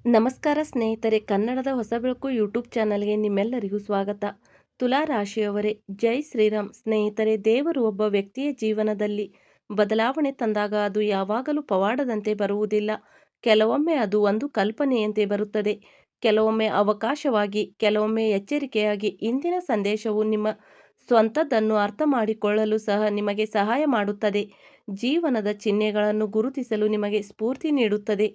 ನಮಸ್ಕಾರ ಸ್ನೇಹಿತರೆ, ಕನ್ನಡದ ಹೊಸ ಬೆಳಕು ಯೂಟ್ಯೂಬ್ ಚಾನಲ್ಗೆ ನಿಮ್ಮೆಲ್ಲರಿಗೂ ಸ್ವಾಗತ. ತುಲಾ ರಾಶಿಯವರೇ, ಜೈ ಶ್ರೀರಾಮ್. ಸ್ನೇಹಿತರೆ, ದೇವರು ಒಬ್ಬ ವ್ಯಕ್ತಿಯ ಜೀವನದಲ್ಲಿ ಬದಲಾವಣೆ ತಂದಾಗ ಅದು ಯಾವಾಗಲೂ ಪವಾಡದಂತೆ ಬರುವುದಿಲ್ಲ. ಕೆಲವೊಮ್ಮೆ ಅದು ಒಂದು ಕಲ್ಪನೆಯಂತೆ ಬರುತ್ತದೆ, ಕೆಲವೊಮ್ಮೆ ಅವಕಾಶವಾಗಿ, ಕೆಲವೊಮ್ಮೆ ಎಚ್ಚರಿಕೆಯಾಗಿ. ಇಂದಿನ ಸಂದೇಶವು ನಿಮ್ಮ ಸ್ವಂತದ್ದನ್ನು ಅರ್ಥ ಮಾಡಿಕೊಳ್ಳಲು ಸಹ ನಿಮಗೆ ಸಹಾಯ ಮಾಡುತ್ತದೆ. ಜೀವನದ ಚಿಹ್ನೆಗಳನ್ನು ಗುರುತಿಸಲು ನಿಮಗೆ ಸ್ಫೂರ್ತಿ ನೀಡುತ್ತದೆ.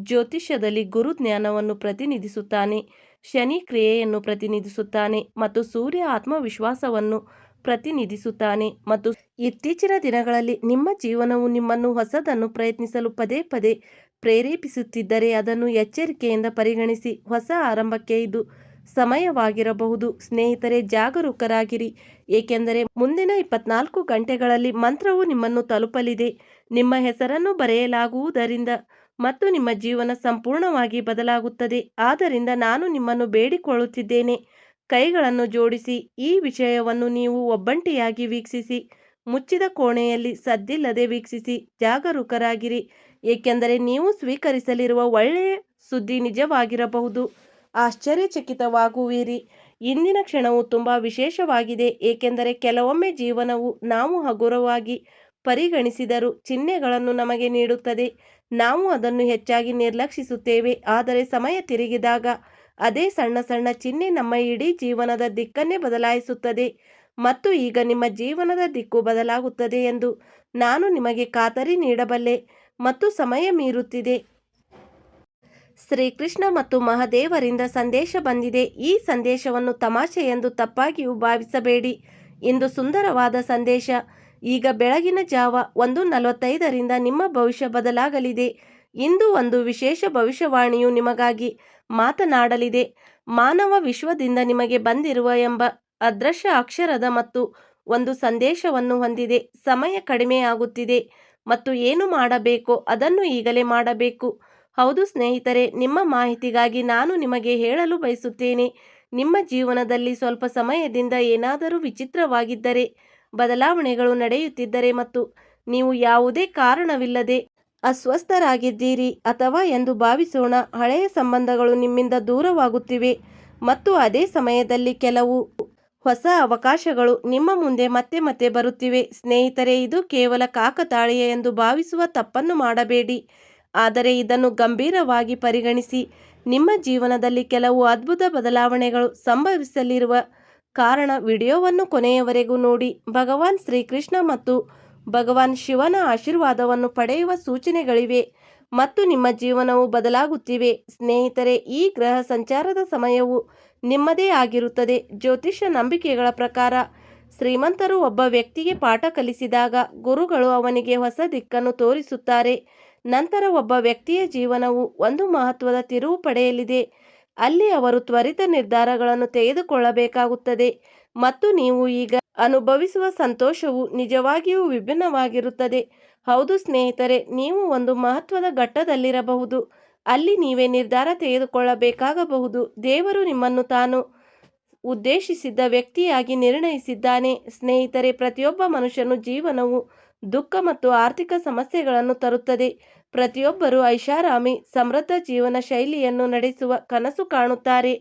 ಜ್ಯೋತಿಷ್ಯದಲ್ಲಿ ಗುರು ಜ್ಞಾನವನ್ನು ಪ್ರತಿನಿಧಿಸುತ್ತಾನೆ, ಶನಿ ಕ್ರಿಯೆಯನ್ನು ಪ್ರತಿನಿಧಿಸುತ್ತಾನೆ ಮತ್ತು ಸೂರ್ಯ ಆತ್ಮವಿಶ್ವಾಸವನ್ನು ಪ್ರತಿನಿಧಿಸುತ್ತಾನೆ. ಮತ್ತು ಇತ್ತೀಚಿನ ದಿನಗಳಲ್ಲಿ ನಿಮ್ಮ ಜೀವನವು ನಿಮ್ಮನ್ನು ಹೊಸದನ್ನು ಪ್ರಯತ್ನಿಸಲು ಪದೇ ಪದೇ ಪ್ರೇರೇಪಿಸುತ್ತಿದ್ದರೆ ಅದನ್ನು ಎಚ್ಚರಿಕೆಯಿಂದ ಪರಿಗಣಿಸಿ. ಹೊಸ ಆರಂಭಕ್ಕೆ ಇದು ಸಮಯವಾಗಿರಬಹುದು. ಸ್ನೇಹಿತರೆ, ಜಾಗರೂಕರಾಗಿರಿ, ಏಕೆಂದರೆ ಮುಂದಿನ 24 ಗಂಟೆಗಳಲ್ಲಿ ಮಂತ್ರವು ನಿಮ್ಮನ್ನು ತಲುಪಲಿದೆ. ನಿಮ್ಮ ಹೆಸರನ್ನು ಬರೆಯಲಾಗುವುದರಿಂದ ಮತ್ತು ನಿಮ್ಮ ಜೀವನ ಸಂಪೂರ್ಣವಾಗಿ ಬದಲಾಗುತ್ತದೆ. ಆದ್ದರಿಂದ ನಾನು ನಿಮ್ಮನ್ನು ಬೇಡಿಕೊಳ್ಳುತ್ತಿದ್ದೇನೆ, ಕೈಗಳನ್ನು ಜೋಡಿಸಿ ಈ ವಿಷಯವನ್ನು ನೀವು ಒಬ್ಬಂಟಿಯಾಗಿ ವೀಕ್ಷಿಸಿ. ಮುಚ್ಚಿದ ಕೋಣೆಯಲ್ಲಿ ಸದ್ದಿಲ್ಲದೆ ವೀಕ್ಷಿಸಿ. ಜಾಗರೂಕರಾಗಿರಿ, ಏಕೆಂದರೆ ನೀವು ಸ್ವೀಕರಿಸಲಿರುವ ಒಳ್ಳೆಯ ಸುದ್ದಿ ನಿಜವಾಗಿರಬಹುದು. ಆಶ್ಚರ್ಯಚಕಿತವಾಗುವಿರಿ. ಇಂದಿನ ಕ್ಷಣವು ತುಂಬ ವಿಶೇಷವಾಗಿದೆ, ಏಕೆಂದರೆ ಕೆಲವೊಮ್ಮೆ ಜೀವನವು ನಾವು ಹಗುರವಾಗಿ ಪರಿಗಣಿಸಿದರೂ ಚಿಹ್ನೆಗಳನ್ನು ನಮಗೆ ನೀಡುತ್ತದೆ. ನಾವು ಅದನ್ನು ಹೆಚ್ಚಾಗಿ ನಿರ್ಲಕ್ಷಿಸುತ್ತೇವೆ, ಆದರೆ ಸಮಯ ತಿರುಗಿದಾಗ ಅದೇ ಸಣ್ಣ ಸಣ್ಣ ಚಿಹ್ನೆ ನಮ್ಮ ಇಡೀ ಜೀವನದ ದಿಕ್ಕನ್ನೇ ಬದಲಾಯಿಸುತ್ತದೆ. ಮತ್ತು ಈಗ ನಿಮ್ಮ ಜೀವನದ ದಿಕ್ಕು ಬದಲಾಗುತ್ತದೆ ಎಂದು ನಾನು ನಿಮಗೆ ಖಾತರಿ ನೀಡಬಲ್ಲೆ. ಮತ್ತು ಸಮಯ ಮೀರುತ್ತಿದೆ. ಶ್ರೀಕೃಷ್ಣ ಮತ್ತು ಮಹಾದೇವರಿಂದ ಸಂದೇಶ ಬಂದಿದೆ. ಈ ಸಂದೇಶವನ್ನು ತಮಾಷೆ ಎಂದು ತಪ್ಪಾಗಿಯೂ ಭಾವಿಸಬೇಡಿ. ಇಂದು ಸುಂದರವಾದ ಸಂದೇಶ. ಈಗ ಬೆಳಗಿನ ಜಾವ 1:45ರಿಂದ ನಿಮ್ಮ ಭವಿಷ್ಯ ಬದಲಾಗಲಿದೆ. ಇಂದು ಒಂದು ವಿಶೇಷ ಭವಿಷ್ಯವಾಣಿಯು ನಿಮಗಾಗಿ ಮಾತನಾಡಲಿದೆ. ಮಾನವ ವಿಶ್ವದಿಂದ ನಿಮಗೆ ಬಂದಿರುವ ಎಂಬ ಅದೃಶ್ಯ ಅಕ್ಷರದ ಮತ್ತು ಒಂದು ಸಂದೇಶವನ್ನು ಹೊಂದಿದೆ. ಸಮಯ ಕಡಿಮೆಯಾಗುತ್ತಿದೆ ಮತ್ತು ಏನು ಮಾಡಬೇಕೋ ಅದನ್ನು ಈಗಲೇ ಮಾಡಬೇಕು. ಹೌದು ಸ್ನೇಹಿತರೆ, ನಿಮ್ಮ ಮಾಹಿತಿಗಾಗಿ ನಾನು ನಿಮಗೆ ಹೇಳಲು ಬಯಸುತ್ತೇನೆ, ನಿಮ್ಮ ಜೀವನದಲ್ಲಿ ಸ್ವಲ್ಪ ಸಮಯದಿಂದ ಏನಾದರೂ ವಿಚಿತ್ರವಾಗಿದ್ದರೆ, ಬದಲಾವಣೆಗಳು ನಡೆಯುತ್ತಿದ್ದರೆ ಮತ್ತು ನೀವು ಯಾವುದೇ ಕಾರಣವಿಲ್ಲದೆ ಅಸ್ವಸ್ಥರಾಗಿದ್ದೀರಿ ಅಥವಾ ಎಂದು ಭಾವಿಸೋಣ, ಹಳೆಯ ಸಂಬಂಧಗಳು ನಿಮ್ಮಿಂದ ದೂರವಾಗುತ್ತಿವೆ ಮತ್ತು ಅದೇ ಸಮಯದಲ್ಲಿ ಕೆಲವು ಹೊಸ ಅವಕಾಶಗಳು ನಿಮ್ಮ ಮುಂದೆ ಮತ್ತೆ ಮತ್ತೆ ಬರುತ್ತಿವೆ. ಸ್ನೇಹಿತರೆ, ಇದು ಕೇವಲ ಕಾಕತಾಳೀಯ ಎಂದು ಭಾವಿಸುವ ತಪ್ಪನ್ನು ಮಾಡಬೇಡಿ, ಆದರೆ ಇದನ್ನು ಗಂಭೀರವಾಗಿ ಪರಿಗಣಿಸಿ. ನಿಮ್ಮ ಜೀವನದಲ್ಲಿ ಕೆಲವು ಅದ್ಭುತ ಬದಲಾವಣೆಗಳು ಸಂಭವಿಸಲಿರುವ ಕಾರಣ ವಿಡಿಯೋವನ್ನು ಕೊನೆಯವರೆಗೂ ನೋಡಿ. ಭಗವಾನ್ ಶ್ರೀಕೃಷ್ಣ ಮತ್ತು ಭಗವಾನ್ ಶಿವನ ಆಶೀರ್ವಾದವನ್ನು ಪಡೆಯುವ ಸೂಚನೆಗಳಿವೆ ಮತ್ತು ನಿಮ್ಮ ಜೀವನವು ಬದಲಾಗುತ್ತಿವೆ. ಸ್ನೇಹಿತರೆ, ಈ ಗ್ರಹ ಸಂಚಾರದ ಸಮಯವು ನಿಮ್ಮದೇ ಆಗಿರುತ್ತದೆ. ಜ್ಯೋತಿಷ್ಯ ನಂಬಿಕೆಗಳ ಪ್ರಕಾರ, ಶ್ರೀಮಂತರು ಒಬ್ಬ ವ್ಯಕ್ತಿಗೆ ಪಾಠ ಕಲಿಸಿದಾಗ ಗುರುಗಳು ಅವನಿಗೆ ಹೊಸ ದಿಕ್ಕನ್ನು ತೋರಿಸುತ್ತಾರೆ. ನಂತರ ಒಬ್ಬ ವ್ಯಕ್ತಿಯ ಜೀವನವು ಒಂದು ಮಹತ್ವದ ತಿರುವು ಪಡೆಯಲಿದೆ, ಅಲ್ಲಿ ಅವರು ತ್ವರಿತ ನಿರ್ಧಾರಗಳನ್ನು ತೆಗೆದುಕೊಳ್ಳಬೇಕಾಗುತ್ತದೆ ಮತ್ತು ನೀವು ಈಗ ಅನುಭವಿಸುವ ಸಂತೋಷವು ನಿಜವಾಗಿಯೂ ವಿಭಿನ್ನವಾಗಿರುತ್ತದೆ. ಹೌದು ಸ್ನೇಹಿತರೆ, ನೀವು ಒಂದು ಮಹತ್ವದ ಘಟ್ಟದಲ್ಲಿರಬಹುದು, ಅಲ್ಲಿ ನೀವೇ ನಿರ್ಧಾರ ತೆಗೆದುಕೊಳ್ಳಬೇಕಾಗಬಹುದು. ದೇವರು ನಿಮ್ಮನ್ನು ತಾನು ಉದ್ದೇಶಿಸಿದ್ದ ವ್ಯಕ್ತಿಯಾಗಿ ನಿರ್ಣಯಿಸಿದ್ದಾನೆ. ಸ್ನೇಹಿತರೆ, ಪ್ರತಿಯೊಬ್ಬ ಮನುಷ್ಯನ ಜೀವನವು ದುಃಖ ಮತ್ತು ಆರ್ಥಿಕ ಸಮಸ್ಯೆಗಳನ್ನು ತರುತ್ತದೆ. ಪ್ರತಿಯೊಬ್ಬರೂ ಐಷಾರಾಮಿ, ಸಮೃದ್ಧ ಜೀವನ ಶೈಲಿಯನ್ನು ನಡೆಸುವ ಕನಸು ಕಾಣುತ್ತಾರೆ.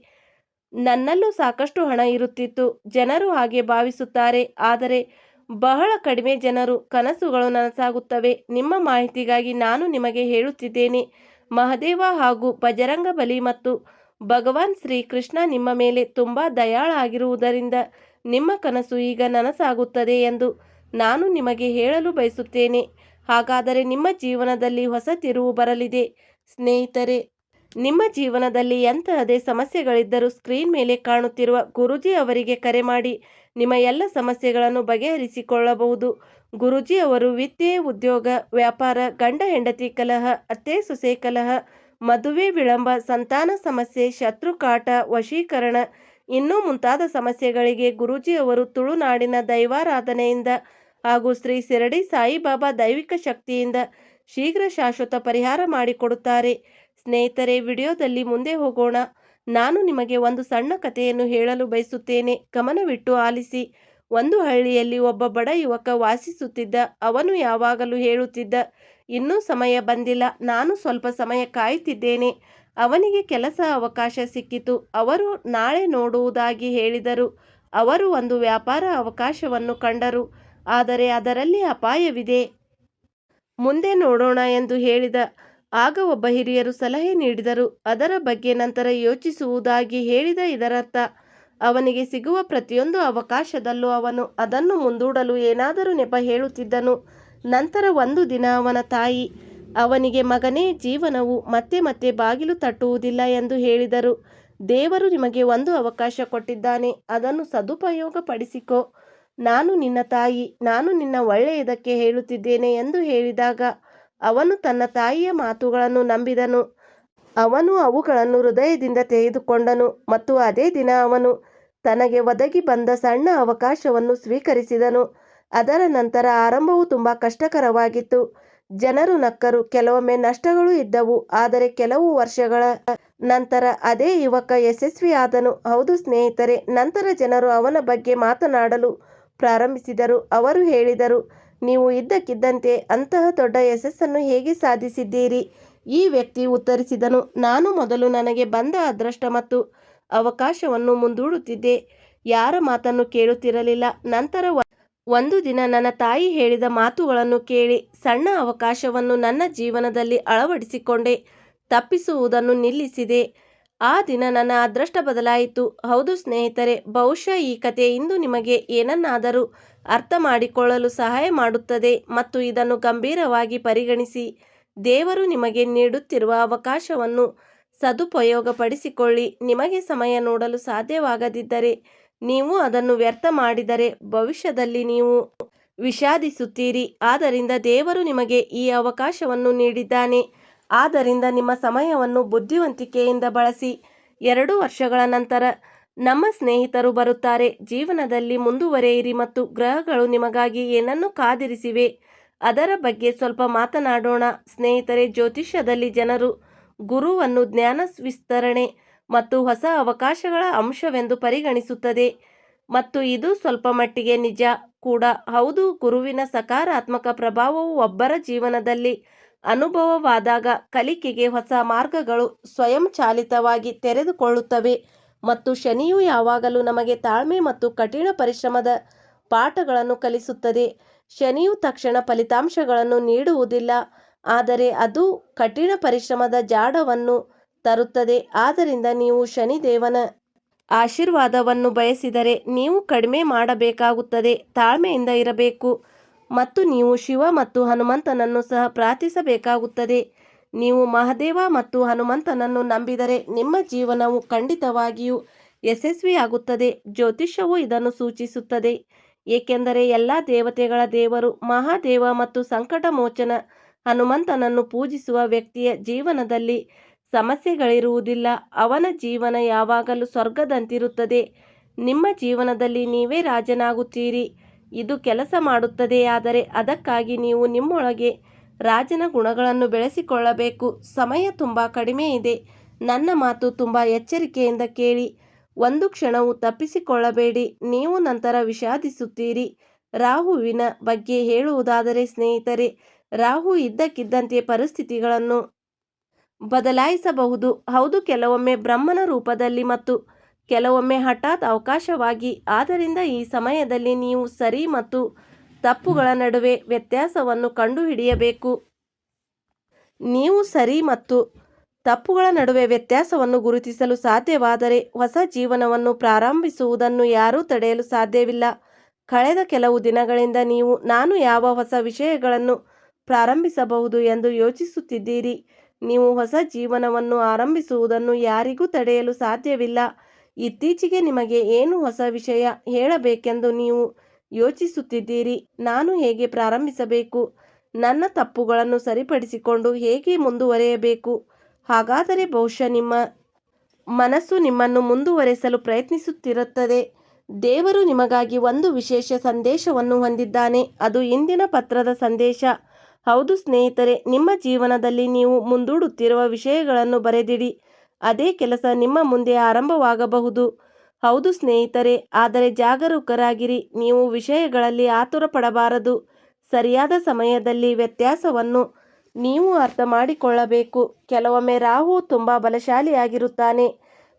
ನನ್ನಲ್ಲೂ ಸಾಕಷ್ಟು ಹಣ ಇರುತ್ತಿತ್ತು, ಜನರು ಹಾಗೆ ಭಾವಿಸುತ್ತಾರೆ, ಆದರೆ ಬಹಳ ಕಡಿಮೆ ಜನರು ಕನಸುಗಳು ನನಸಾಗುತ್ತವೆ. ನಿಮ್ಮ ಮಾಹಿತಿಗಾಗಿ ನಾನು ನಿಮಗೆ ಹೇಳುತ್ತಿದ್ದೇನೆ, ಮಹಾದೇವ ಹಾಗೂ ಬಜರಂಗ ಬಲಿ ಮತ್ತು ಭಗವಾನ್ ಶ್ರೀಕೃಷ್ಣ ನಿಮ್ಮ ಮೇಲೆ ತುಂಬ ದಯಾಳಾಗಿರುವುದರಿಂದ ನಿಮ್ಮ ಕನಸು ಈಗ ನನಸಾಗುತ್ತದೆ ಎಂದು ನಾನು ನಿಮಗೆ ಹೇಳಲು ಬಯಸುತ್ತೇನೆ. ಹಾಗಾದರೆ ನಿಮ್ಮ ಜೀವನದಲ್ಲಿ ಹೊಸ ತಿರುವು ಬರಲಿದೆ. ಸ್ನೇಹಿತರೆ, ನಿಮ್ಮ ಜೀವನದಲ್ಲಿ ಎಂತಹದೇ ಸಮಸ್ಯೆಗಳಿದ್ದರೂ ಸ್ಕ್ರೀನ್ ಮೇಲೆ ಕಾಣುತ್ತಿರುವ ಗುರೂಜಿ ಅವರಿಗೆ ಕರೆ ಮಾಡಿ ನಿಮ್ಮ ಎಲ್ಲ ಸಮಸ್ಯೆಗಳನ್ನು ಬಗೆಹರಿಸಿಕೊಳ್ಳಬಹುದು. ಗುರೂಜಿ ಅವರು ವಿದ್ಯೆ, ಉದ್ಯೋಗ, ವ್ಯಾಪಾರ, ಗಂಡ ಹೆಂಡತಿ ಕಲಹ, ಅತ್ತೆ ಸೊಸೆ ಕಲಹ, ಮದುವೆ ವಿಳಂಬ, ಸಂತಾನ ಸಮಸ್ಯೆ, ಶತ್ರುಕಾಟ, ವಶೀಕರಣ ಇನ್ನೂ ಮುಂತಾದ ಸಮಸ್ಯೆಗಳಿಗೆ ಗುರೂಜಿ ಅವರು ತುಳುನಾಡಿನ ದೈವಾರಾಧನೆಯಿಂದ ಹಾಗೂ ಶ್ರೀ ಶಿರಡಿ ಸಾಯಿಬಾಬಾ ದೈವಿಕ ಶಕ್ತಿಯಿಂದ ಶೀಘ್ರ ಶಾಶ್ವತ ಪರಿಹಾರ ಮಾಡಿಕೊಡುತ್ತಾರೆ. ಸ್ನೇಹಿತರೆ, ವಿಡಿಯೋದಲ್ಲಿ ಮುಂದೆ ಹೋಗೋಣ. ನಾನು ನಿಮಗೆ ಒಂದು ಸಣ್ಣ ಕಥೆಯನ್ನು ಹೇಳಲು ಬಯಸುತ್ತೇನೆ, ಗಮನವಿಟ್ಟು ಆಲಿಸಿ. ಒಂದು ಹಳ್ಳಿಯಲ್ಲಿ ಒಬ್ಬ ಬಡ ಯುವಕ ವಾಸಿಸುತ್ತಿದ್ದ. ಅವನು ಯಾವಾಗಲೂ ಹೇಳುತ್ತಿದ್ದ, ಇನ್ನೂ ಸಮಯ ಬಂದಿಲ್ಲ, ನಾನು ಸ್ವಲ್ಪ ಸಮಯ ಕಾಯುತ್ತಿದ್ದೇನೆ, ಅವನಿಗೆ ಕೆಲಸ ಅವಕಾಶ ಸಿಕ್ಕಿತು. ಅವರು ನಾಳೆ ನೋಡುವುದಾಗಿ ಹೇಳಿದರು. ಅವರು ಒಂದು ವ್ಯಾಪಾರ ಅವಕಾಶವನ್ನು ಕಂಡರು, ಆದರೆ ಅದರಲ್ಲಿ ಅಪಾಯವಿದೆ. ಮುಂದೆ ನೋಡೋಣ ಎಂದು ಹೇಳಿದ. ಆಗ ಒಬ್ಬ ಹಿರಿಯರು ಸಲಹೆ ನೀಡಿದರು, ಅದರ ಬಗ್ಗೆ ನಂತರ ಯೋಚಿಸುವುದಾಗಿ ಹೇಳಿದ. ಇದರರ್ಥ ಅವನಿಗೆ ಸಿಗುವ ಪ್ರತಿಯೊಂದು ಅವಕಾಶದಲ್ಲೂ ಅವನು ಅದನ್ನು ಮುಂದೂಡಲು ಏನಾದರೂ ನೆಪ ಹೇಳುತ್ತಿದ್ದನು. ನಂತರ ಒಂದು ದಿನ ಅವನ ತಾಯಿ ಅವನಿಗೆ, ಮಗನೇ, ಜೀವನವು ಮತ್ತೆ ಮತ್ತೆ ಬಾಗಿಲು ತಟ್ಟುವುದಿಲ್ಲ ಎಂದು ಹೇಳಿದರು. ದೇವರು ನಿಮಗೆ ಒಂದು ಅವಕಾಶ ಕೊಟ್ಟಿದ್ದಾನೆ, ಅದನ್ನು ಸದುಪಯೋಗಪಡಿಸಿಕೋ. ನಾನು ನಿನ್ನ ತಾಯಿ, ನಾನು ನಿನ್ನ ಒಳ್ಳೆಯದಕ್ಕೆ ಹೇಳುತ್ತಿದ್ದೇನೆ ಎಂದು ಹೇಳಿದಾಗ ಅವನು ತನ್ನ ತಾಯಿಯ ಮಾತುಗಳನ್ನು ನಂಬಿದನು. ಅವನು ಅವುಗಳನ್ನು ಹೃದಯದಿಂದ ತೆಗೆದುಕೊಂಡನು ಮತ್ತು ಅದೇ ದಿನ ಅವನು ತನಗೆ ಒದಗಿ ಬಂದ ಸಣ್ಣ ಅವಕಾಶವನ್ನು ಸ್ವೀಕರಿಸಿದನು. ಅದರ ನಂತರ ಆರಂಭವು ತುಂಬ ಕಷ್ಟಕರವಾಗಿತ್ತು. ಜನರು ನಕ್ಕರು, ಕೆಲವೊಮ್ಮೆ ನಷ್ಟಗಳು ಇದ್ದವು. ಆದರೆ ಕೆಲವು ವರ್ಷಗಳ ನಂತರ ಅದೇ ಯುವಕ ಯಶಸ್ವಿಯಾದನು. ಹೌದು ಸ್ನೇಹಿತರೆ, ನಂತರ ಜನರು ಅವನ ಬಗ್ಗೆ ಮಾತನಾಡಲು ಪ್ರಾರಂಭಿಸಿದರು. ಅವರು ಹೇಳಿದರು, ನೀವು ಇದ್ದಕ್ಕಿದ್ದಂತೆ ಅಂತಹ ದೊಡ್ಡ ಯಶಸ್ಸನ್ನು ಹೇಗೆ ಸಾಧಿಸಿದ್ದೀರಿ? ಈ ವ್ಯಕ್ತಿ ಉತ್ತರಿಸಿದನು, ನಾನು ಮೊದಲು ನನಗೆ ಬಂದ ಅದೃಷ್ಟ ಮತ್ತು ಅವಕಾಶವನ್ನು ಮುಂದೂಡುತ್ತಿದ್ದೆ, ಯಾರ ಮಾತನ್ನು ಕೇಳುತ್ತಿರಲಿಲ್ಲ. ನಂತರ ಒಂದು ದಿನ ನನ್ನ ತಾಯಿ ಹೇಳಿದ ಮಾತುಗಳನ್ನು ಕೇಳಿ ಸಣ್ಣ ಅವಕಾಶವನ್ನು ನನ್ನ ಜೀವನದಲ್ಲಿ ಅಳವಡಿಸಿಕೊಂಡೆ, ತಪ್ಪಿಸುವುದನ್ನು ನಿಲ್ಲಿಸಿದೆ. ಆ ದಿನ ನನ್ನ ಅದೃಷ್ಟ ಬದಲಾಯಿತು. ಹೌದು ಸ್ನೇಹಿತರೆ, ಬಹುಶಃ ಈ ಕಥೆ ಇಂದು ನಿಮಗೆ ಏನನ್ನಾದರೂ ಅರ್ಥ ಮಾಡಿಕೊಳ್ಳಲು ಸಹಾಯ ಮಾಡುತ್ತದೆ ಮತ್ತು ಇದನ್ನು ಗಂಭೀರವಾಗಿ ಪರಿಗಣಿಸಿ. ದೇವರು ನಿಮಗೆ ನೀಡುತ್ತಿರುವ ಅವಕಾಶವನ್ನು ಸದುಪಯೋಗಪಡಿಸಿಕೊಳ್ಳಿ. ನಿಮಗೆ ಸಮಯ ನೋಡಲು ಸಾಧ್ಯವಾಗದಿದ್ದರೆ, ನೀವು ಅದನ್ನು ವ್ಯರ್ಥ ಮಾಡಿದರೆ ಭವಿಷ್ಯದಲ್ಲಿ ನೀವು ವಿಷಾದಿಸುತ್ತೀರಿ. ಆದ್ದರಿಂದ ದೇವರು ನಿಮಗೆ ಈ ಅವಕಾಶವನ್ನು ನೀಡಿದ್ದಾನೆ. ಆದ್ದರಿಂದ ನಿಮ್ಮ ಸಮಯವನ್ನು ಬುದ್ಧಿವಂತಿಕೆಯಿಂದ ಬಳಸಿ. 2 ವರ್ಷಗಳ ನಂತರ ನಮ್ಮ ಸ್ನೇಹಿತರು ಬರುತ್ತಾರೆ. ಜೀವನದಲ್ಲಿ ಮುಂದುವರಿಯಿರಿ ಮತ್ತು ಗ್ರಹಗಳು ನಿಮಗಾಗಿ ಏನನ್ನು ಕಾದಿರಿಸಿವೆ ಅದರ ಬಗ್ಗೆ ಸ್ವಲ್ಪ ಮಾತನಾಡೋಣ. ಸ್ನೇಹಿತರೆ, ಜ್ಯೋತಿಷ್ಯದಲ್ಲಿ ಜನರು ಗುರುವನ್ನು ಜ್ಞಾನ ವಿಸ್ತರಣೆ ಮತ್ತು ಹೊಸ ಅವಕಾಶಗಳ ಅಂಶವೆಂದು ಪರಿಗಣಿಸುತ್ತದೆ ಮತ್ತು ಇದು ಸ್ವಲ್ಪ ಮಟ್ಟಿಗೆ ನಿಜ ಕೂಡ. ಹೌದು, ಗುರುವಿನ ಸಕಾರಾತ್ಮಕ ಪ್ರಭಾವವು ಒಬ್ಬರ ಜೀವನದಲ್ಲಿ ಅನುಭವವಾದಾಗ ಕಲಿಕೆಗೆ ಹೊಸ ಮಾರ್ಗಗಳು ಸ್ವಯಂಚಾಲಿತವಾಗಿ ತೆರೆದುಕೊಳ್ಳುತ್ತವೆ ಮತ್ತು ಶನಿಯು ಯಾವಾಗಲೂ ನಮಗೆ ತಾಳ್ಮೆ ಮತ್ತು ಕಠಿಣ ಪರಿಶ್ರಮದ ಪಾಠಗಳನ್ನು ಕಲಿಸುತ್ತದೆ. ಶನಿಯು ತಕ್ಷಣ ಫಲಿತಾಂಶಗಳನ್ನು ನೀಡುವುದಿಲ್ಲ, ಆದರೆ ಅದು ಕಠಿಣ ಪರಿಶ್ರಮದ ಜಾಡವನ್ನು ತರುತ್ತದೆ. ಆದ್ದರಿಂದ ನೀವು ಶನಿದೇವನ ಆಶೀರ್ವಾದವನ್ನು ಬಯಸಿದರೆ ನೀವು ಕಡಿಮೆ ಮಾಡಬೇಕಾಗುತ್ತದೆ, ತಾಳ್ಮೆಯಿಂದ ಇರಬೇಕು ಮತ್ತು ನೀವು ಶಿವ ಮತ್ತು ಹನುಮಂತನನ್ನು ಸಹ ಪ್ರಾರ್ಥಿಸಬೇಕಾಗುತ್ತದೆ. ನೀವು ಮಹಾದೇವ ಮತ್ತು ಹನುಮಂತನನ್ನು ನಂಬಿದರೆ ನಿಮ್ಮ ಜೀವನವು ಖಂಡಿತವಾಗಿಯೂ ಯಶಸ್ವಿಯಾಗುತ್ತದೆ. ಜ್ಯೋತಿಷ್ಯವು ಇದನ್ನು ಸೂಚಿಸುತ್ತದೆ, ಏಕೆಂದರೆ ಎಲ್ಲ ದೇವತೆಗಳ ದೇವರು ಮಹಾದೇವ ಮತ್ತು ಸಂಕಟ ಮೋಚನ ಹನುಮಂತನನ್ನು ಪೂಜಿಸುವ ವ್ಯಕ್ತಿಯ ಜೀವನದಲ್ಲಿ ಸಮಸ್ಯೆಗಳಿರುವುದಿಲ್ಲ. ಅವನ ಜೀವನ ಯಾವಾಗಲೂ ಸ್ವರ್ಗದಂತಿರುತ್ತದೆ. ನಿಮ್ಮ ಜೀವನದಲ್ಲಿ ನೀವೇ ರಾಜನಾಗುತ್ತೀರಿ. ಇದು ಕೆಲಸ ಮಾಡುತ್ತದೆ, ಆದರೆ ಅದಕ್ಕಾಗಿ ನೀವು ನಿಮ್ಮೊಳಗೆ ರಾಜನ ಗುಣಗಳನ್ನು ಬೆಳೆಸಿಕೊಳ್ಳಬೇಕು. ಸಮಯ ತುಂಬ ಕಡಿಮೆ ಇದೆ. ನನ್ನ ಮಾತು ತುಂಬ ಎಚ್ಚರಿಕೆಯಿಂದ ಕೇಳಿ. ಒಂದು ಕ್ಷಣವೂ ತಪ್ಪಿಸಿಕೊಳ್ಳಬೇಡಿ, ನೀವು ನಂತರ ವಿಷಾದಿಸುತ್ತೀರಿ. ರಾಹುವಿನ ಬಗ್ಗೆ ಹೇಳುವುದಾದರೆ ಸ್ನೇಹಿತರೆ, ರಾಹು ಇದ್ದಕ್ಕಿದ್ದಂತೆ ಪರಿಸ್ಥಿತಿಗಳನ್ನು ಬದಲಾಯಿಸಬಹುದು. ಹೌದು, ಕೆಲವೊಮ್ಮೆ ಬ್ರಹ್ಮನ ರೂಪದಲ್ಲಿ ಮತ್ತು ಕೆಲವೊಮ್ಮೆ ಹಠಾತ್ ಅವಕಾಶವಾಗಿ. ಆದ್ದರಿಂದ ಈ ಸಮಯದಲ್ಲಿ ನೀವು ಸರಿ ಮತ್ತು ತಪ್ಪುಗಳ ನಡುವೆ ವ್ಯತ್ಯಾಸವನ್ನು ಕಂಡುಹಿಡಿಯಬೇಕು. ನೀವು ಸರಿ ಮತ್ತು ತಪ್ಪುಗಳ ನಡುವೆ ವ್ಯತ್ಯಾಸವನ್ನು ಗುರುತಿಸಲು ಸಾಧ್ಯವಾದರೆ ಹೊಸ ಜೀವನವನ್ನು ಪ್ರಾರಂಭಿಸುವುದನ್ನು ಯಾರೂ ತಡೆಯಲು ಸಾಧ್ಯವಿಲ್ಲ. ಕಳೆದ ಕೆಲವು ದಿನಗಳಿಂದ ನೀವು ನಾನು ಯಾವ ಹೊಸ ವಿಷಯಗಳನ್ನು ಪ್ರಾರಂಭಿಸಬಹುದು ಎಂದು ಯೋಚಿಸುತ್ತಿದ್ದೀರಿ. ನೀವು ಹೊಸ ಜೀವನವನ್ನು ಆರಂಭಿಸುವುದನ್ನು ಯಾರಿಗೂ ತಡೆಯಲು ಸಾಧ್ಯವಿಲ್ಲ. ಇತ್ತೀಚೆಗೆ ನಿಮಗೆ ಏನು ಹೊಸ ವಿಷಯ ಹೇಳಬೇಕೆಂದು ನೀವು ಯೋಚಿಸುತ್ತಿದ್ದೀರಿ. ನಾನು ಹೇಗೆ ಪ್ರಾರಂಭಿಸಬೇಕು? ನನ್ನ ತಪ್ಪುಗಳನ್ನು ಸರಿಪಡಿಸಿಕೊಂಡು ಹೇಗೆ ಮುಂದುವರಿಯಬೇಕು? ಹಾಗಾದರೆ ಬಹುಶಃ ನಿಮ್ಮ ಮನಸ್ಸು ನಿಮ್ಮನ್ನು ಮುಂದುವರೆಸಲು ಪ್ರಯತ್ನಿಸುತ್ತಿರುತ್ತದೆ. ದೇವರು ನಿಮಗಾಗಿ ಒಂದು ವಿಶೇಷ ಸಂದೇಶವನ್ನು ಹೊಂದಿದ್ದಾನೆ. ಅದು ಇಂದಿನ ಪತ್ರದ ಸಂದೇಶ. ಹೌದು ಸ್ನೇಹಿತರೆ, ನಿಮ್ಮ ಜೀವನದಲ್ಲಿ ನೀವು ಮುಂದೂಡುತ್ತಿರುವ ವಿಷಯಗಳನ್ನು ಬರೆದಿಡಿ. ಅದೇ ಕೆಲಸ ನಿಮ್ಮ ಮುಂದೆ ಆರಂಭವಾಗಬಹುದು. ಹೌದು ಸ್ನೇಹಿತರೆ, ಆದರೆ ಜಾಗರೂಕರಾಗಿರಿ. ನೀವು ವಿಷಯಗಳಲ್ಲಿ ಆತುರ ಪಡಬಾರದು. ಸರಿಯಾದ ಸಮಯದಲ್ಲಿ ವ್ಯತ್ಯಾಸವನ್ನು ನೀವು ಅರ್ಥ ಮಾಡಿಕೊಳ್ಳಬೇಕು. ಕೆಲವೊಮ್ಮೆ ರಾಹು ತುಂಬ ಬಲಶಾಲಿಯಾಗಿರುತ್ತಾನೆ.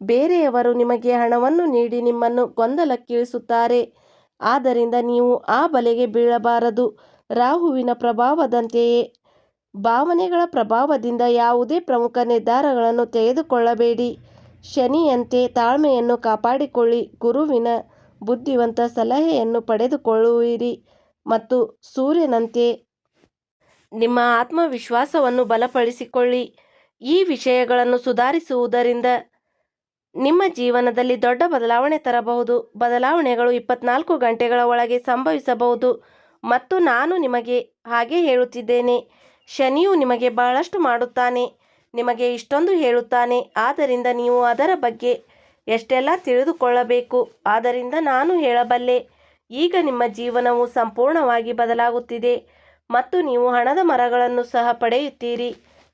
ಬೇರೆಯವರು ನಿಮಗೆ ಹಣವನ್ನು ನೀಡಿ ನಿಮ್ಮನ್ನು ಗೊಂದಲಕ್ಕೀಳಿಸುತ್ತಾರೆ. ಆದ್ದರಿಂದ ನೀವು ಆ ಬಲೆಗೆ ಬೀಳಬಾರದು. ರಾಹುವಿನ ಪ್ರಭಾವದಂತೆಯೇ ಭಾವನೆಗಳ ಪ್ರಭಾವದಿಂದ ಯಾವುದೇ ಪ್ರಮುಖ ನಿರ್ಧಾರಗಳನ್ನು ತೆಗೆದುಕೊಳ್ಳಬೇಡಿ. ಶನಿಯಂತೆ ತಾಳ್ಮೆಯನ್ನು ಕಾಪಾಡಿಕೊಳ್ಳಿ. ಗುರುವಿನ ಬುದ್ಧಿವಂತ ಸಲಹೆಯನ್ನು ಪಡೆದುಕೊಳ್ಳುವಿರಿ. ಮತ್ತು ಸೂರ್ಯನಂತೆ ನಿಮ್ಮ ಆತ್ಮವಿಶ್ವಾಸವನ್ನು ಬಲಪಡಿಸಿಕೊಳ್ಳಿ. ಈ ವಿಷಯಗಳನ್ನು ಸುಧಾರಿಸುವುದರಿಂದ ನಿಮ್ಮ ಜೀವನದಲ್ಲಿ ದೊಡ್ಡ ಬದಲಾವಣೆ ತರಬಹುದು. ಬದಲಾವಣೆಗಳು 24 ಗಂಟೆಗಳ ಒಳಗೆ ಸಂಭವಿಸಬಹುದು. ಮತ್ತು ನಾನು ನಿಮಗೆ ಹಾಗೆ ಹೇಳುತ್ತಿದ್ದೇನೆ, ಶನಿಯು ನಿಮಗೆ ಬಹಳಷ್ಟು ಮಾಡುತ್ತಾನೆ, ನಿಮಗೆ ಇಷ್ಟೊಂದು ಹೇಳುತ್ತಾನೆ. ಆದ್ದರಿಂದ ನೀವು ಅದರ ಬಗ್ಗೆ ಎಷ್ಟೆಲ್ಲ ತಿಳಿದುಕೊಳ್ಳಬೇಕು. ಆದ್ದರಿಂದ ನಾನು ಹೇಳಬಲ್ಲೆ, ಈಗ ನಿಮ್ಮ ಜೀವನವು ಸಂಪೂರ್ಣವಾಗಿ ಬದಲಾಗುತ್ತಿದೆ ಮತ್ತು ನೀವು ಹಣದ ಮರಗಳನ್ನು ಸಹ ಪಡೆಯುತ್ತೀರಿ.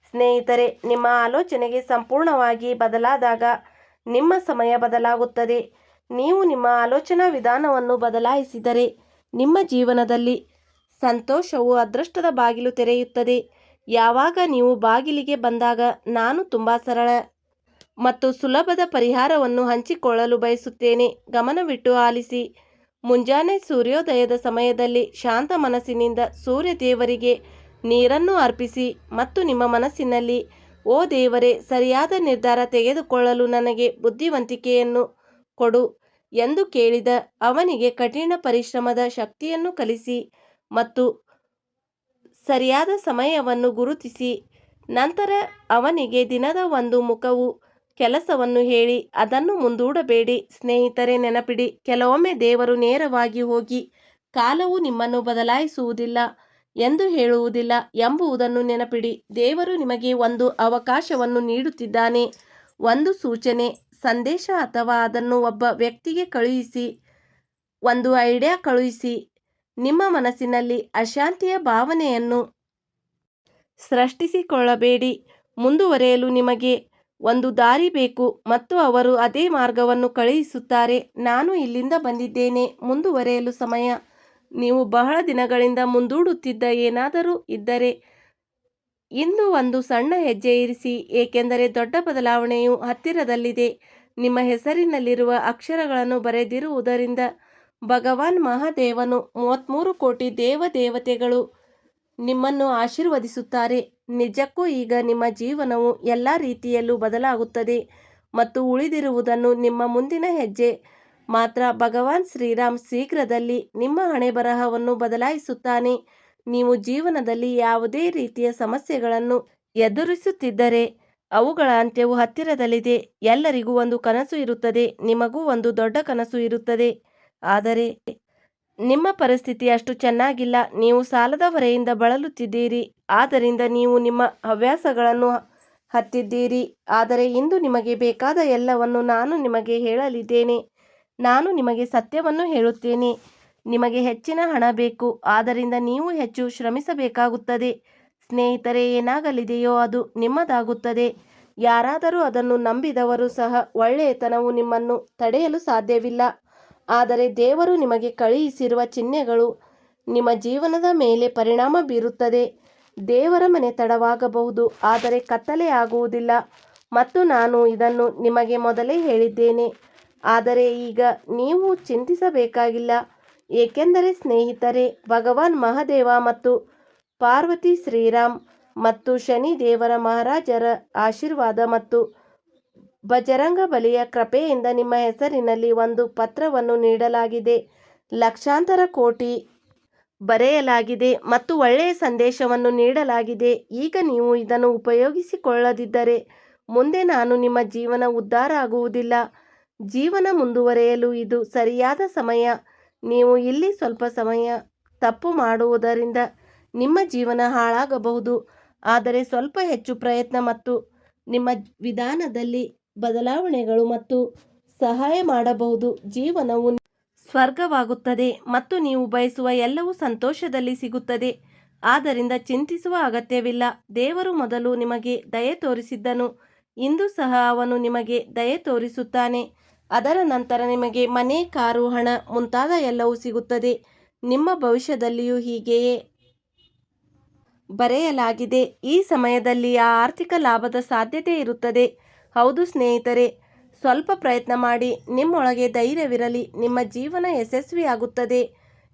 ಸ್ನೇಹಿತರೆ, ನಿಮ್ಮ ಆಲೋಚನೆಗೆ ಸಂಪೂರ್ಣವಾಗಿ ಬದಲಾದಾಗ ನಿಮ್ಮ ಸಮಯ ಬದಲಾಗುತ್ತದೆ. ನೀವು ನಿಮ್ಮ ಆಲೋಚನಾ ವಿಧಾನವನ್ನು ಬದಲಾಯಿಸಿದರೆ ನಿಮ್ಮ ಜೀವನದಲ್ಲಿ ಸಂತೋಷವು ಅದೃಷ್ಟದ ಬಾಗಿಲು ತೆರೆಯುತ್ತದೆ. ಯಾವಾಗ ನೀವು ಬಾಗಿಲಿಗೆ ಬಂದಾಗ ನಾನು ತುಂಬ ಸರಳ ಮತ್ತು ಸುಲಭದ ಪರಿಹಾರವನ್ನು ಹಂಚಿಕೊಳ್ಳಲು ಬಯಸುತ್ತೇನೆ. ಗಮನವಿಟ್ಟು ಆಲಿಸಿ. ಮುಂಜಾನೆ ಸೂರ್ಯೋದಯದ ಸಮಯದಲ್ಲಿ ಶಾಂತ ಮನಸ್ಸಿನಿಂದ ಸೂರ್ಯ ದೇವರಿಗೆ ನೀರನ್ನು ಅರ್ಪಿಸಿ ಮತ್ತು ನಿಮ್ಮ ಮನಸ್ಸಿನಲ್ಲಿ, ಓ ದೇವರೇ, ಸರಿಯಾದ ನಿರ್ಧಾರ ತೆಗೆದುಕೊಳ್ಳಲು ನನಗೆ ಬುದ್ಧಿವಂತಿಕೆಯನ್ನು ಕೊಡು ಎಂದು ಕೇಳಿದ ಅವನಿಗೆ ಕಠಿಣ ಪರಿಶ್ರಮದ ಶಕ್ತಿಯನ್ನು ಕಲಿಸಿ ಮತ್ತು ಸರಿಯಾದ ಸಮಯವನ್ನು ಗುರುತಿಸಿ. ನಂತರ ಅವನಿಗೆ ದಿನದ ಒಂದು ಮುಖವು ಕೆಲಸವನ್ನು ಹೇಳಿ ಅದನ್ನು ಮುಂದೂಡಬೇಡಿ. ಸ್ನೇಹಿತರೆ, ನೆನಪಿಡಿ, ಕೆಲವೊಮ್ಮೆ ದೇವರು ನೇರವಾಗಿ ಹೋಗಿ ಕಾಲವು ನಿಮ್ಮನ್ನು ಬದಲಾಯಿಸುವುದಿಲ್ಲ ಎಂದು ಹೇಳುವುದಿಲ್ಲ ಎಂಬುದನ್ನು ನೆನಪಿಡಿ. ದೇವರು ನಿಮಗೆ ಒಂದು ಅವಕಾಶವನ್ನು ನೀಡುತ್ತಿದ್ದಾನೆ, ಒಂದು ಸೂಚನೆ, ಸಂದೇಶ ಅಥವಾ ಅದನ್ನು ಒಬ್ಬ ವ್ಯಕ್ತಿಗೆ ಕಳುಹಿಸಿ, ಒಂದು ಐಡಿಯಾ ಕಳುಹಿಸಿ. ನಿಮ್ಮ ಮನಸ್ಸಿನಲ್ಲಿ ಅಶಾಂತಿಯ ಭಾವನೆಯನ್ನು ಸೃಷ್ಟಿಸಿಕೊಳ್ಳಬೇಡಿ. ಮುಂದುವರಿಯಲು ನಿಮಗೆ ಒಂದು ದಾರಿ ಬೇಕು ಮತ್ತು ಅವರು ಅದೇ ಮಾರ್ಗವನ್ನು ಕಳುಹಿಸುತ್ತಾರೆ. ನಾನು ಇಲ್ಲಿಂದ ಬಂದಿದ್ದೇನೆ. ಮುಂದುವರಿಯಲು ಸಮಯ. ನೀವು ಬಹಳ ದಿನಗಳಿಂದ ಮುಂದೂಡುತ್ತಿದ್ದ ಏನಾದರೂ ಇದ್ದರೆ ಇಂದು ಒಂದು ಸಣ್ಣ ಹೆಜ್ಜೆ ಇರಿಸಿ, ಏಕೆಂದರೆ ದೊಡ್ಡ ಬದಲಾವಣೆಯು ಹತ್ತಿರದಲ್ಲಿದೆ. ನಿಮ್ಮ ಹೆಸರಿನಲ್ಲಿರುವ ಅಕ್ಷರಗಳನ್ನು ಬರೆದಿರುವುದರಿಂದ ಭಗವಾನ್ ಮಹಾದೇವನು 33 ಕೋಟಿ ದೇವತೆಗಳು ನಿಮ್ಮನ್ನು ಆಶೀರ್ವದಿಸುತ್ತಾರೆ. ನಿಜಕ್ಕೂ ಈಗ ನಿಮ್ಮ ಜೀವನವು ಎಲ್ಲ ರೀತಿಯಲ್ಲೂ ಬದಲಾಗುತ್ತದೆ ಮತ್ತು ಉಳಿದಿರುವುದನ್ನು ನಿಮ್ಮ ಮುಂದಿನ ಹೆಜ್ಜೆ ಮಾತ್ರ. ಭಗವಾನ್ ಶ್ರೀರಾಮ್ ಶೀಘ್ರದಲ್ಲಿ ನಿಮ್ಮ ಹಣೆಬರಹವನ್ನು ಬದಲಾಯಿಸುತ್ತಾನೆ. ನೀವು ಜೀವನದಲ್ಲಿ ಯಾವುದೇ ರೀತಿಯ ಸಮಸ್ಯೆಗಳನ್ನು ಎದುರಿಸುತ್ತಿದ್ದರೆ ಅವುಗಳ ಅಂತ್ಯವು ಹತ್ತಿರದಲ್ಲಿದೆ. ಎಲ್ಲರಿಗೂ ಒಂದು ಕನಸು ಇರುತ್ತದೆ, ನಿಮಗೂ ಒಂದು ದೊಡ್ಡ ಕನಸು ಇರುತ್ತದೆ, ಆದರೆ ನಿಮ್ಮ ಪರಿಸ್ಥಿತಿ ಅಷ್ಟು ಚೆನ್ನಾಗಿಲ್ಲ. ನೀವು ಸಾಲದ ಹೊರೆಯಿಂದ ಬಳಲುತ್ತಿದ್ದೀರಿ, ಆದ್ದರಿಂದ ನೀವು ನಿಮ್ಮ ಹವ್ಯಾಸಗಳನ್ನು ಹತ್ತಿದ್ದೀರಿ. ಆದರೆ ಇಂದು ನಿಮಗೆ ಬೇಕಾದ ಎಲ್ಲವನ್ನು ನಾನು ನಿಮಗೆ ಹೇಳಲಿದ್ದೇನೆ. ನಾನು ನಿಮಗೆ ಸತ್ಯವನ್ನು ಹೇಳುತ್ತೇನೆ. ನಿಮಗೆ ಹೆಚ್ಚಿನ ಹಣ ಬೇಕು, ಆದ್ದರಿಂದ ನೀವು ಹೆಚ್ಚು ಶ್ರಮಿಸಬೇಕಾಗುತ್ತದೆ. ಸ್ನೇಹಿತರೆ, ಏನಾಗಲಿದೆಯೋ ಅದು ನಿಮ್ಮದಾಗುತ್ತದೆ. ಯಾರಾದರೂ ಅದನ್ನು ನಂಬಿದವರು ಸಹ ಒಳ್ಳೆಯತನವು ನಿಮ್ಮನ್ನು ತಡೆಯಲು ಸಾಧ್ಯವಿಲ್ಲ. ಆದರೆ ದೇವರು ನಿಮಗೆ ಕಳುಹಿಸಿರುವ ಚಿಹ್ನೆಗಳು ನಿಮ್ಮ ಜೀವನದ ಮೇಲೆ ಪರಿಣಾಮ ಬೀರುತ್ತದೆ. ದೇವರ ಮನೆ ತಡವಾಗಬಹುದು, ಆದರೆ ಕತ್ತಲೆ ಆಗುವುದಿಲ್ಲ. ಮತ್ತು ನಾನು ಇದನ್ನು ನಿಮಗೆ ಮೊದಲೇ ಹೇಳಿದ್ದೇನೆ, ಆದರೆ ಈಗ ನೀವು ಚಿಂತಿಸಬೇಕಾಗಿಲ್ಲ. ಏಕೆಂದರೆ ಸ್ನೇಹಿತರೆ, ಭಗವಾನ್ ಮಹಾದೇವ ಮತ್ತು ಪಾರ್ವತಿ, ಶ್ರೀರಾಮ್ ಮತ್ತು ಶನಿ ದೇವರ ಮಹಾರಾಜರ ಆಶೀರ್ವಾದ ಮತ್ತು ಬಜರಂಗ ಬಲಿಯ ಕೃಪೆಯಿಂದ ನಿಮ್ಮ ಹೆಸರಿನಲ್ಲಿ ಒಂದು ಪತ್ರವನ್ನು ನೀಡಲಾಗಿದೆ. ಲಕ್ಷಾಂತರ ಕೋಟಿ ಬರೆಯಲಾಗಿದೆ ಮತ್ತು ಒಳ್ಳೆಯ ಸಂದೇಶವನ್ನು ನೀಡಲಾಗಿದೆ. ಈಗ ನೀವು ಇದನ್ನು ಉಪಯೋಗಿಸಿಕೊಳ್ಳದಿದ್ದರೆ ಮುಂದೆ ನಾನು ನಿಮ್ಮ ಜೀವನ ಉದ್ಧಾರ ಆಗುವುದಿಲ್ಲ. ಜೀವನ ಮುಂದುವರಿಯಲು ಇದು ಸರಿಯಾದ ಸಮಯ. ನೀವು ಇಲ್ಲಿ ಸ್ವಲ್ಪ ಸಮಯ ತಪ್ಪು ಮಾಡುವುದರಿಂದ ನಿಮ್ಮ ಜೀವನ ಹಾಳಾಗಬಹುದು, ಆದರೆ ಸ್ವಲ್ಪ ಹೆಚ್ಚು ಪ್ರಯತ್ನ ಮತ್ತು ನಿಮ್ಮ ವಿಧಾನದಲ್ಲಿ ಬದಲಾವಣೆಗಳು ಮತ್ತು ಸಹಾಯ ಮಾಡಬಹುದು. ಜೀವನವು ಸ್ವರ್ಗವಾಗುತ್ತದೆ ಮತ್ತು ನೀವು ಬಯಸುವ ಎಲ್ಲವೂ ಸಂತೋಷದಲ್ಲಿ ಸಿಗುತ್ತದೆ. ಆದ್ದರಿಂದ ಚಿಂತಿಸುವ ಅಗತ್ಯವಿಲ್ಲ. ದೇವರು ಮೊದಲು ನಿಮಗೆ ದಯೆ ತೋರಿಸಿದ್ದನು, ಇಂದು ಸಹ ಅವನು ನಿಮಗೆ ದಯೆ ತೋರಿಸುತ್ತಾನೆ. ಅದರ ನಂತರ ನಿಮಗೆ ಮನೆ, ಕಾರು, ಹಣ ಮುಂತಾದ ಎಲ್ಲವೂ ಸಿಗುತ್ತದೆ. ನಿಮ್ಮ ಭವಿಷ್ಯದಲ್ಲಿಯೂ ಹೀಗೆಯೇ ಬರೆಯಲಾಗಿದೆ. ಈ ಸಮಯದಲ್ಲಿ ಆರ್ಥಿಕ ಲಾಭದ ಸಾಧ್ಯತೆ ಇರುತ್ತದೆ. ಹೌದು ಸ್ನೇಹಿತರೆ, ಸ್ವಲ್ಪ ಪ್ರಯತ್ನ ಮಾಡಿ. ನಿಮ್ಮೊಳಗೆ ಧೈರ್ಯವಿರಲಿ. ನಿಮ್ಮ ಜೀವನ ಯಶಸ್ವಿಯಾಗುತ್ತದೆ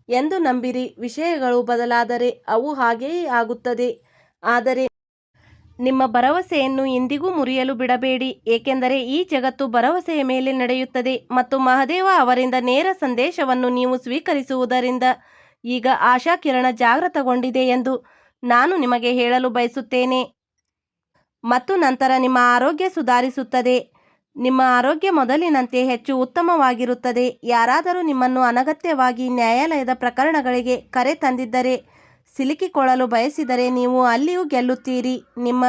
ಎಂದು ನಂಬಿರಿ. ವಿಷಯಗಳು ಬದಲಾದರೆ ಅವು ಹಾಗೆಯೇ ಆಗುತ್ತದೆ. ಆದರೆ ನಿಮ್ಮ ಭರವಸೆಯನ್ನು ಎಂದಿಗೂ ಮುರಿಯಲು ಬಿಡಬೇಡಿ. ಏಕೆಂದರೆ ಈ ಜಗತ್ತು ಭರವಸೆಯ ಮೇಲೆ ನಡೆಯುತ್ತದೆ ಮತ್ತು ಮಹಾದೇವ ಅವರಿಂದ ನೇರ ಸಂದೇಶವನ್ನು ನೀವು ಸ್ವೀಕರಿಸುವುದರಿಂದ ಈಗ ಆಶಾಕಿರಣ ಜಾಗೃತಗೊಂಡಿದೆ ಎಂದು ನಾನು ನಿಮಗೆ ಹೇಳಲು ಬಯಸುತ್ತೇನೆ. ಮತ್ತು ನಂತರ ನಿಮ್ಮ ಆರೋಗ್ಯ ಸುಧಾರಿಸುತ್ತದೆ. ನಿಮ್ಮ ಆರೋಗ್ಯ ಮೊದಲಿನಂತೆ ಹೆಚ್ಚು ಉತ್ತಮವಾಗಿರುತ್ತದೆ. ಯಾರಾದರೂ ನಿಮ್ಮನ್ನು ಅನಗತ್ಯವಾಗಿ ನ್ಯಾಯಾಲಯದ ಪ್ರಕರಣಗಳಿಗೆ ಕರೆ ತಂದಿದ್ದರೆ, ಸಿಲುಕಿಕೊಳ್ಳಲು ಬಯಸಿದರೆ ನೀವು ಅಲ್ಲಿಯೂ ಗೆಲ್ಲುತ್ತೀರಿ. ನಿಮ್ಮ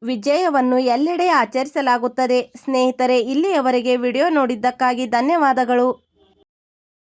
ವಿಜಯವನ್ನು ಎಲ್ಲೆಡೆ ಆಚರಿಸಲಾಗುತ್ತದೆ. ಸ್ನೇಹಿತರೆ, ಇಲ್ಲಿಯವರೆಗೆ ವಿಡಿಯೋ ನೋಡಿದ್ದಕ್ಕಾಗಿ ಧನ್ಯವಾದಗಳು.